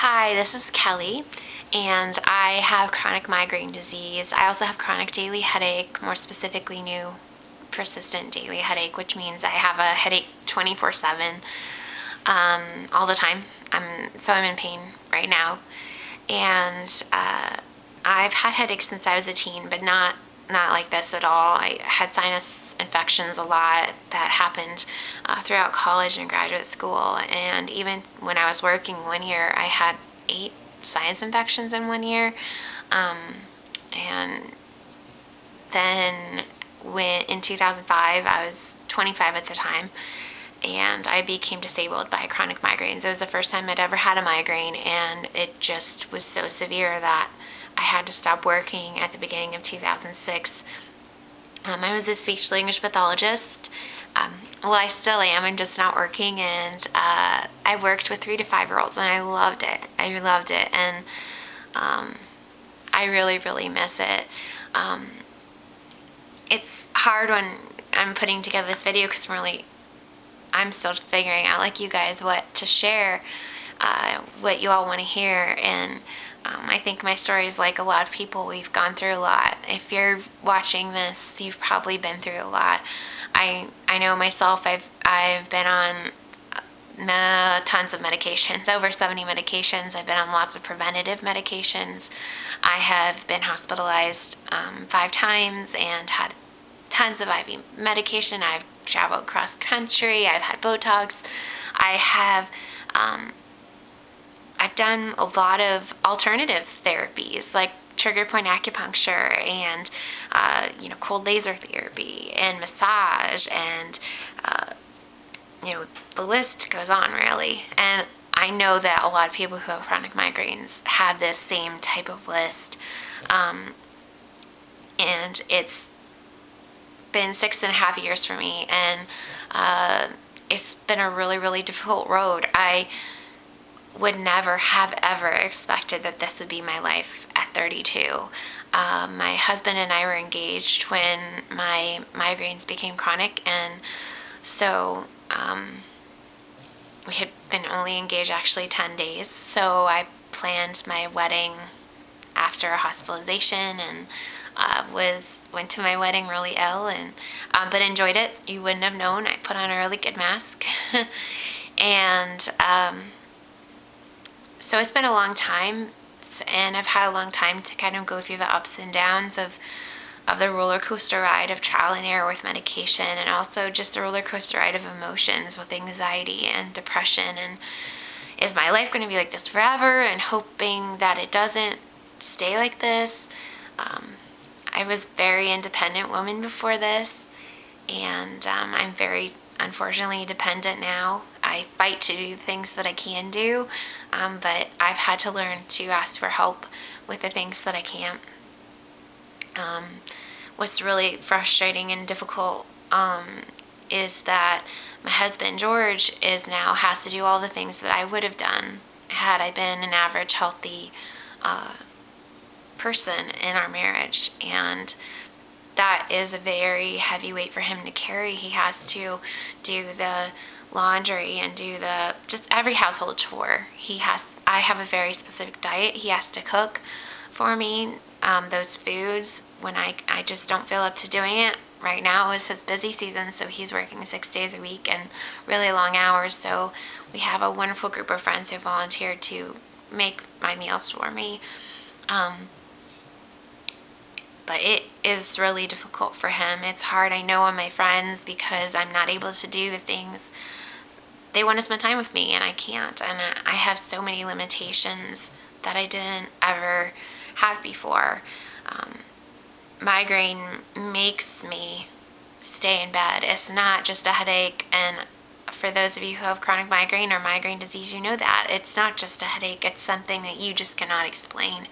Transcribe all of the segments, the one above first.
Hi, this is Kelly, and I have chronic migraine disease. I also have chronic daily headache, more specifically new persistent daily headache, which means I have a headache 24/7, all the time. I'm in pain right now, and I've had headaches since I was a teen, but not like this at all. I had sinus infections a lot that happened throughout college and graduate school, and even when I was working 1 year, I had 8 sinus infections in 1 year. And then in 2005, I was 25 at the time, and I became disabled by chronic migraines. It was the first time I'd ever had a migraine, and it just was so severe that I had to stop working at the beginning of 2006. I was a speech language pathologist. Well, I still am. I'm just not working, and I worked with 3 to 5-year-olds, and I loved it. I loved it, and I really, really miss it. It's hard when I'm putting together this video because I'm still figuring out, like you guys, what to share, what you all want to hear, and I think my story is like a lot of people. We've gone through a lot. If you're watching this, you've probably been through a lot. I know myself. I've been on tons of medications, over 70 medications. I've been on lots of preventative medications. I have been hospitalized 5 times and had tons of IV medication. I've traveled cross country. I've had Botox. I've done a lot of alternative therapies like trigger point acupuncture and cold laser therapy and massage, and the list goes on, really. And I know that a lot of people who have chronic migraines have this same type of list, and it's been 6.5 years for me, and it's been a really, really difficult road. I would never have ever expected that this would be my life at 32. My husband and I were engaged when my migraines became chronic, and so we had been only engaged actually 10 days. So I planned my wedding after a hospitalization, and went to my wedding really ill, and but enjoyed it. You wouldn't have known. I put on a really good mask, and so it's been a long time, and I've had a long time to kind of go through the ups and downs of the roller coaster ride of trial and error with medication, and also just a roller coaster ride of emotions with anxiety and depression. And is my life going to be like this forever? And hoping that it doesn't stay like this. I was a very independent woman before this, and I'm very, unfortunately, dependent now. I fight to do things that I can do, but I've had to learn to ask for help with the things that I can't. What's really frustrating and difficult is that my husband, George, has to do all the things that I would have done had I been an average, healthy person in our marriage, and that is a very heavy weight for him to carry. He has to do the laundry and do just every household chore. I have a very specific diet. He has to cook for me those foods when I just don't feel up to doing it. Right now is his busy season, so he's working 6 days a week and really long hours. So we have a wonderful group of friends who volunteered to make my meals for me. But it is really difficult for him. It's hard, I know, on my friends, because I'm not able to do the things they want to spend time with me, and I can't. And I have so many limitations that I didn't ever have before. Migraine makes me stay in bed. It's not just a headache, and for those of you who have chronic migraine or migraine disease, you know that. It's not just a headache. It's something that you just cannot explain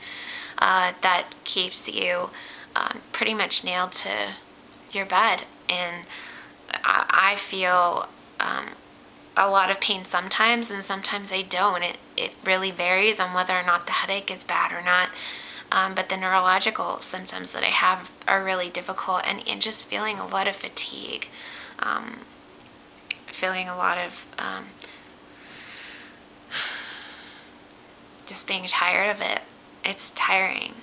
that keeps you pretty much nailed to your bed. And I feel a lot of pain sometimes, and sometimes I don't. It really varies on whether or not the headache is bad or not. But the neurological symptoms that I have are really difficult, and just feeling a lot of fatigue, feeling a lot of just being tired of it. It's tiring.